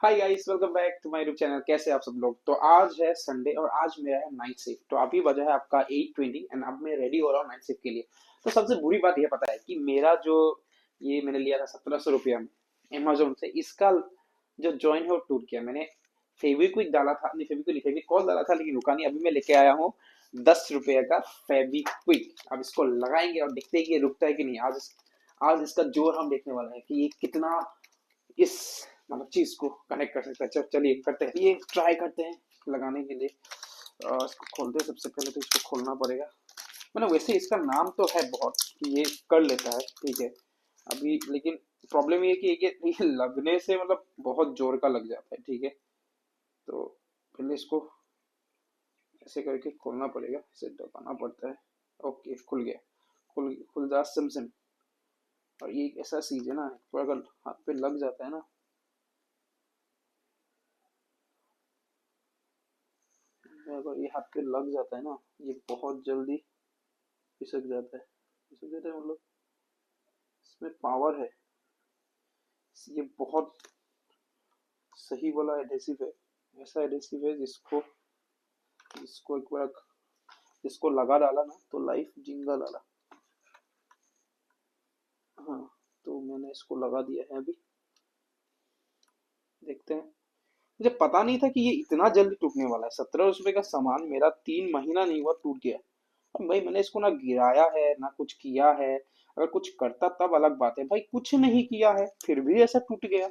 Hi guys, welcome back to my YouTube channel. कैसे हैं आप सब लोग। तो आज है संडे और आज मेरा है नाइट शिफ्ट। तो अभी बजा है आपका 8:20 एंड अब मैं रेडी हो रहा हूँ नाइट शिफ्ट के लिए। तो सबसे बुरी बात ये पता है कि मेरा जो ये मैंने लिया था 1700 रुपया में अमेजोन से, इसका जो जॉइन है वो टूट गया। मैंने फेविक्विक डाला था, नहीं फेविक्विक नहीं, फेविकॉल डाला था, लेकिन रुका नहीं। अभी मैं लेके आया हूँ 10 रुपये का फेविक्विक। अब इसको लगाएंगे और देखते हैं कि ये रुकता है कि नहीं। आज इसका जोर हम देखने वाले हैं कि ये कितना इस मतलब चीज को कनेक्ट कर सकता है। चलिए करते हैं, ये ट्राई करते हैं लगाने के लिए। इसको खोलते हैं। सबसे पहले तो इसको खोलना पड़ेगा। मतलब वैसे इसका नाम तो है बहुत कि ये कर लेता है, ठीक है अभी, लेकिन प्रॉब्लम ये है कि ये लगने से मतलब बहुत जोर का लग जाता है, ठीक है। तो पहले इसको ऐसे करके खोलना पड़ेगा, इसे दबाना पड़ता है। ओके, खुल गया। खुल जा सिम सिम। और ये एक ऐसा चीज है ना, तो अगर हाथ पे लग जाता है ना, अगर ये हाथ पे लग जाता है ना, ये बहुत जल्दी पिसक जाता है। पिसक जाता है मतलब इसमें पावर है। ये बहुत सही वाला एडेसिव है। ऐसा एडेसिव है जिसको इसको एक बार इसको लगा डाला ना तो लाइफ जिंगा डाला। हाँ, तो मैंने इसको लगा दिया है अभी। देखते हैं। मुझे पता नहीं था कि ये इतना जल्दी टूटने वाला है। 17 रुपए का सामान मेरा 3 महीना नहीं हुआ टूट गया। अब भाई मैंने इसको ना गिराया है ना कुछ किया है। अगर कुछ करता तब अलग बात है, भाई कुछ नहीं किया है फिर भी ऐसा टूट गया।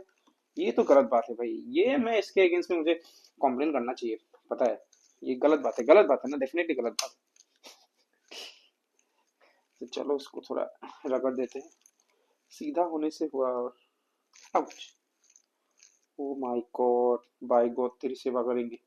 ये तो गलत बात है भाई। ये मैं इसके अगेंस्ट में मुझे कॉम्प्लेन करना चाहिए, पता है। ये गलत बात है ना, डेफिनेटली गलत बात है। तो चलो इसको थोड़ा रगड़ देते हैं। सीधा होने से हुआ। और ouch. Oh my God, by God तेरी सेवा करेंगे।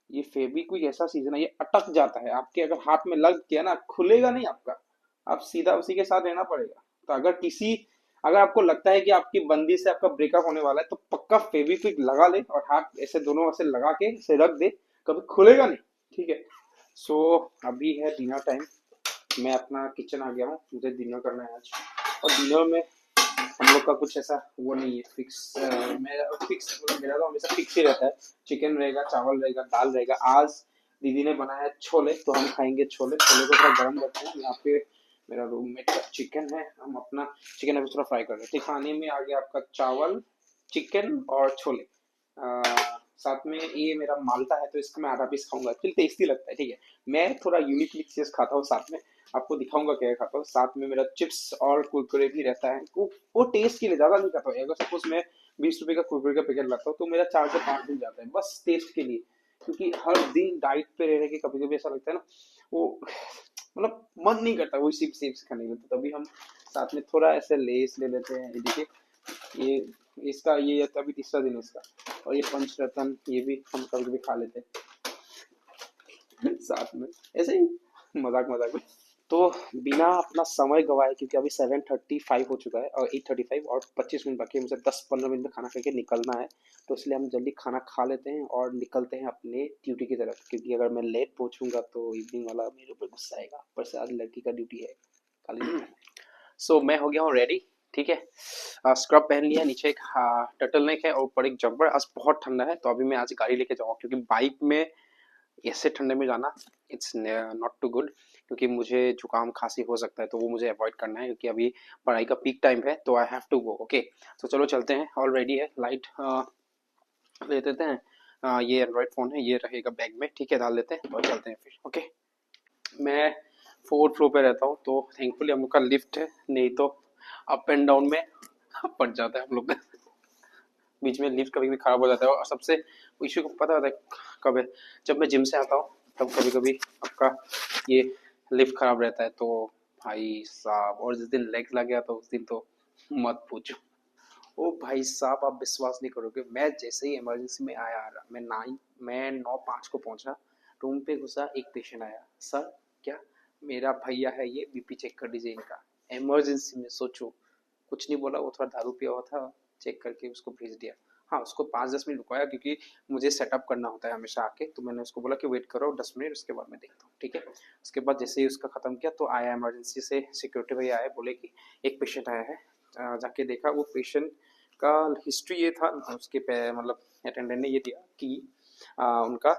ये फेविक्विक ऐसा चीज है ना, ये अटक जाता है आपके, अगर हाथ में लग गया ना खुलेगा नहीं आपका। आप सीधा उसी के साथ रहना पड़ेगा। तो अगर आपको लगता है कि आपकी बंदी से आपका ब्रेकअप होने वाला है तो पक्का फेविक्विक लगा ले और हाथ ऐसे दोनों ऐसे लगा के इसे रख दे। कभी खुलेगा नहीं, ठीक है। सो अभी है डिनर टाइम। मैं अपना किचन आ गया हूँ, मुझे डिनर करना है आज। और डिनर में हम लोग का कुछ ऐसा वो नहीं है फिक्स। मेरा तो हमेशा फिक्स ही रहता है। चिकन रहेगा, चावल रहेगा, दाल रहेगा। आज दीदी ने बनाया छोले तो हम खाएंगे छोले। छोले को थोड़ा गर्म करते हैं यहाँ पे। मेरा रूममेट का चिकन है, हम अपना चिकन अभी थोड़ा फ्राई कर रहे हैं। खाने में आ गया आपका चावल, चिकन और छोले। साथ में ये मेरा माल्टा है तो इसका मैं आधा पीस खाऊंगा, फिर टेस्टी लगता है, ठीक है। मैं थोड़ा यूनिक चीज खाता हूँ साथ में। आपको दिखाऊंगा क्या खाता हूँ। साथ में मेरा चिप्स और कुरकुरे भी रहता है। वो टेस्ट के लिए ज्यादा नहीं खाता हूँ। अगर सपोज मैं 20 रुपए का कुरकुरे का पैकेट लाता हूँ तो मेरा 4 से 5 दिन जाता है, बस टेस्ट के लिए। क्योंकि हर दिन डाइट पे रह रहे के कभी कभी ऐसा लगता है ना, वो मतलब मन नहीं करता वही चिप्स खाने का। तो तभी हम साथ में थोड़ा ऐसे लेस ले लेते हैं। ये देखिए, ये इसका ये अभी तीसरा दिन है इसका। और ये पंचरत्न ये भी हम कभी कभी खा लेते हैं साथ में, ऐसे ही मजाक मजाक में। तो बिना अपना समय गवाए, क्योंकि अभी 7:35 हो चुका है और 8:35 और 25 मिनट बाकी है, मुझे 10-15 मिनट में खाना खा के निकलना है। तो इसलिए हम जल्दी खाना खा लेते हैं और निकलते हैं अपने ड्यूटी की तरफ। क्योंकि अगर मैं लेट पहुंचूंगा तो इवनिंग वाला मेरे ऊपर गुस्सा आएगा। पर से आज लड़की का ड्यूटी है, खाली। सो मैं हो गया हूँ रेडी, ठीक है। स्क्रब पहन लिया, नीचे एक टर्टल नेक है और ऊपर एक जब्बर। आज बहुत ठंडा है तो अभी मैं आज गाड़ी लेके जाऊंगा, क्योंकि बाइक में ऐसे ठंडे में जाना इट्स नॉट टू गुड। क्योंकि मुझे जुकाम खांसी हो सकता है तो वो मुझे अवॉइड करना है, क्योंकि अभी पढ़ाई का पीक टाइम है तो I have to go. Okay, तो चलो चलते हैं। ऑल रेडी है। लाइट ले देते हैं। ये एंड्रॉइड फोन है, ये रहेगा बैग में, ठीक है, डाल देते हैं और चलते हैं फिर। ओके, मैं 4th फ्लोर पे रहता हूँ तो थैंकफुली हम लोग का लिफ्ट है, नहीं तो अप एंड डाउन में पड़ जाता है हम लोग का। बीच में लिफ्ट कभी भी खराब हो जाता है। और सबसे इश्यू को पता होता है कब है, जब मैं जिम से आता हूँ तब कभी कभी आपका ये लिफ्ट खराब रहता है। तो भाई साहब, और जिस दिन लेग लग गया तो उस दिन तो मत पूछो। ओ भाई साहब, आप विश्वास नहीं करोगे, मैं जैसे ही इमरजेंसी में आया, मैं 9:05 को पहुंचा। रूम पे घुसा, एक पेशेंट आया। सर क्या, मेरा भैया है, ये बीपी चेक कर दीजिए इनका। इमरजेंसी में सोचो, कुछ नहीं बोला, वो थोड़ा दारू पिया हुआ था, चेक करके उसको भेज दिया। हाँ, उसको 5-10 मिनट रुकाया क्योंकि मुझे सेटअप करना होता है हमेशा आके। तो मैंने उसको बोला कि वेट करो 10 मिनट, उसके बाद मैं देखता हूँ, ठीक है। उसके बाद जैसे ही उसका खत्म किया तो आया इमरजेंसी से सिक्योरिटी भैया आए, बोले कि एक पेशेंट आया है। जाके देखा, वो पेशेंट का हिस्ट्री ये था, उसके मतलब अटेंडेंट ने ये दिया कि उनका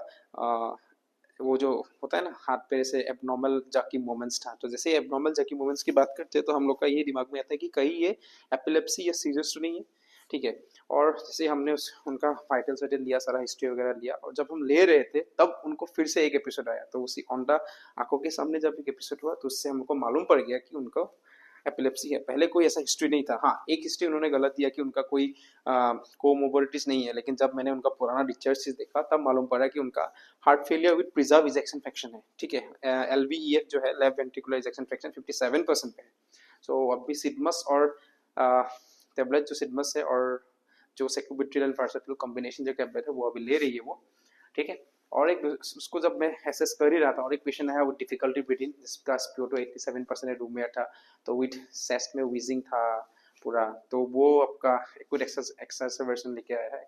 वो जो होता है ना हाथ पैर से एबनॉर्मल जाकी मूवमेंट्स था। तो जैसे एबनॉर्मल जाकी मूवमेंट्स की बात करते हैं तो हम लोग का ये दिमाग में आता है कि कहीं ये एपिलेप्सी या सीजर्स तो नहीं है, ठीक है। और जैसे हमने उनका वाइटल साइटल लिया, सारा हिस्ट्री वगैरह लिया, और जब हम ले रहे थे तब उनको फिर से एक एपिसोड आया। तो उसी ऑन आंखों के सामने जब एक एपिसोड हुआ तो उससे हमको मालूम पड़ गया कि उनको एपिलेप्सी है। पहले कोई ऐसा हिस्ट्री नहीं था। हाँ, एक हिस्ट्री उन्होंने गलत दिया कि उनका कोई कोमोबिलिटीज नहीं है, लेकिन जब मैंने उनका पुराना डिस्चार्ज देखा तब मालूम पड़ा कि उनका heart failure with preserve ejection fraction है, ठीक है। LVEF जो है, लेफ्ट वेंट्रिकुलर इजेक्शन फ्रैक्शन 57% पे है। सो अभी सिडमस और टेबलेट जो सिडमस है और जो सेक्यूबिट्रिल फार्सेटिल कॉम्बिनेशन जो टेबलेट है वो अभी ले रही है वो, ठीक है। और एक उसको जब मैं एसेस कर ही रहा था और एक पेशेंट आया वो डिफिकल्टी ब्रीथिंग, जिसका SpO2 87% रूम में था, तो विद चेस्ट में विजिंग था पूरा। तो वो आपका कुछ एक्सर्वेशन लेके आया है,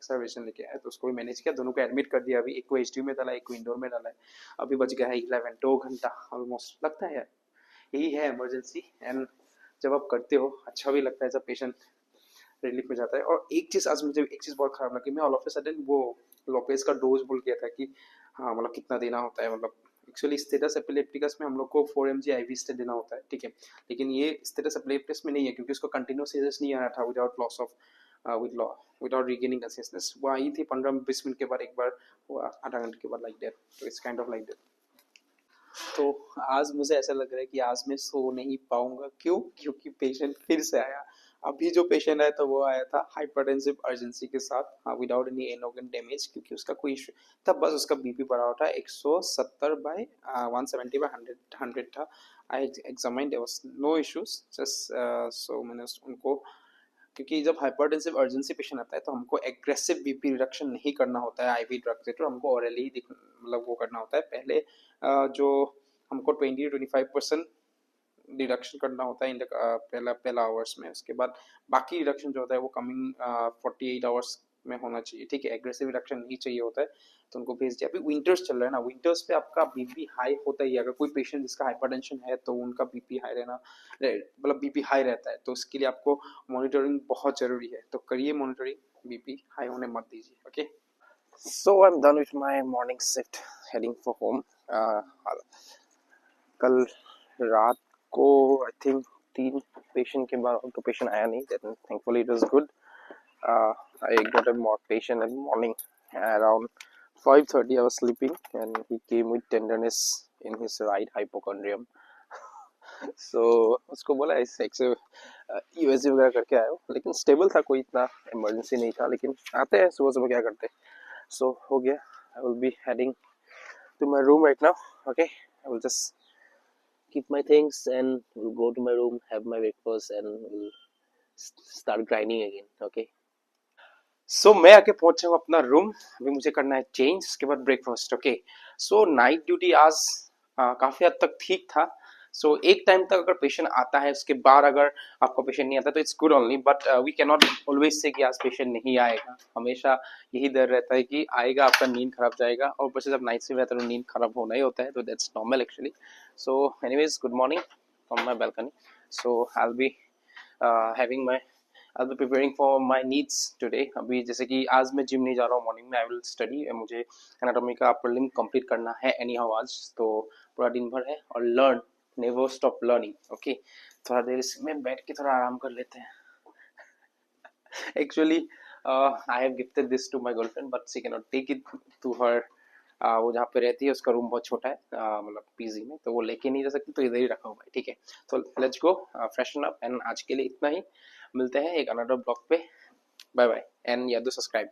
तो उसको भी मैनेज किया, दोनों को एडमिट कर दिया। अभी एक को HDU में डाला, एक को इंडोर में डाला है। अभी बच गया है 11 2 घंटा ऑलमोस्ट लगता है यार। यही है इमरजेंसी। एंड जब आप करते हो अच्छा भी लगता है जब पेशेंट रिलीफ में जाता है। और एक चीज आज मुझे एक चीज बहुत खराब लगी, मैं ऑल ऑफ ए सडन वो लोपेज का डोज भूल गया था कि हाँ मतलब कितना देना होता है। मतलब एक्चुअली स्टेटस एपिलेप्टिकस में हम लोग को 4 mg IV स्टेट देना होता है, ठीक है। लेकिन ये स्टेटस एपिलेप्टिकस में नहीं है, क्योंकि उसको कंटिन्यूस सीजर्स नहीं आ रहा था without loss of without regaining consistence. वो आई थी 15-20 मिनट के बाद एक बार, वो आधा घंटे के बाद लाइक दैट। तो it's kind of like that. तो आज मुझे ऐसा लग रहा है कि आज मैं सो नहीं पाऊंगा। क्यों? क्योंकि पेशेंट फिर से आया। अभी जो पेशेंट आया था वो आया था हाइपरटेंसिव अर्जेंसी के साथ, हाँ, without any and organ damage, क्योंकि उसका कोई इशू तब बस उसका बीपी बढ़ा हुआ था 170/170/100 था। I examine, there was no issues, just so मैंने उनको, क्योंकि जब हाइपरटेंसिव अर्जेंसी पेशेंट आता है तो हमको एग्रेसिव बीपी रिडक्शन नहीं करना होता है आईवी ड्रग से, तो हमको ऑरली मतलब वो करना होता है। पहले जो हमको 20-25% डिडक्शन करना होता है इन पहला आवर्स में। उसके बाद बाकी रिडक्शन जो होता है वो कमिंग 48 आवर्स में होना चाहिए, ठीक है। एग्रेसिव रिडक्शन नहीं चाहिए होता है, तो उनको भेज दिया। अभी विंटर्स चल रहा है ना, विंटर्स पे आपका बीपी हाई होता ही है। अगर कोई पेशेंट जिसका हाइपरटेंशन है तो उनका बीपी हाई रहना, मतलब बीपी हाई रहता है, तो उसके लिए आपको मॉनिटरिंग बहुत जरूरी है। तो करिए मॉनिटरिंग, बीपी हाई होने मत दीजिए, okay. So I am done with my morning shift, heading for home. कल रात को आई थिंक 3 पेशेंट के बाद तो पेशेंट आया नहीं, thankfully it was good. I got a more patient in the morning around 5:30. I was sleeping and he came with tenderness in his right hypochondrium. So उसको बोला ऐसे USG वगैरह करके आया हो, लेकिन स्टेबल था, कोई इतना इमरजेंसी नहीं था। लेकिन आते हैं सुबह सुबह, क्या करते। So हो गया। I will be heading to my room right now. Okay, I will just keep my things and will go to my room, have my breakfast and will start grinding again. Okay. सो मैं आके पहुंचा हूँ अपना room. अभी मुझे करना है change, उसके बाद ब्रेकफास्ट, ओके। सो नाइट ड्यूटी आज काफी हद तक ठीक था। सो एक टाइम तक अगर पेशेंट आता है, उसके बाद अगर आपका पेशेंट नहीं आता तो it's good only, but we can not always say कि आज पेशेंट नहीं आएगा। हमेशा यही डर रहता है कि आएगा, आपका नींद खराब जाएगा। और ऊपर से जब नाइट शिफ्ट रहता है तो नींद खराब होना ही होता है, तो that's normal actually. So anyways, good morning from my balcony. So I will be having my I'll be preparing for my needs today. अभी जैसे कि आज मैं जिम नहीं जा रहा हूँ, मॉर्निंग में आई विल स्टडी। मुझे एनाटॉमी का प्रीलिम कंप्लीट करना है एनी हाउ आज, तो पूरा दिन भर है। और learn, never stop learning, okay. थोड़ा देर इसमें बैठ के थोड़ा आराम कर लेते हैं। Actually I have gifted this to my girlfriend but she can not take it to her. वो जहाँ पे रहती है उसका रूम बहुत छोटा है, मतलब पीजी में, तो वो लेके नहीं जा सकती, तो इधर ही रखा हुआ है, ठीक है। तो let's go freshen up, and आज के लिए इतना ही। मिलते हैं एक अनदर ब्लॉग पे। बाय बाय एंड याद दो सब्सक्राइब।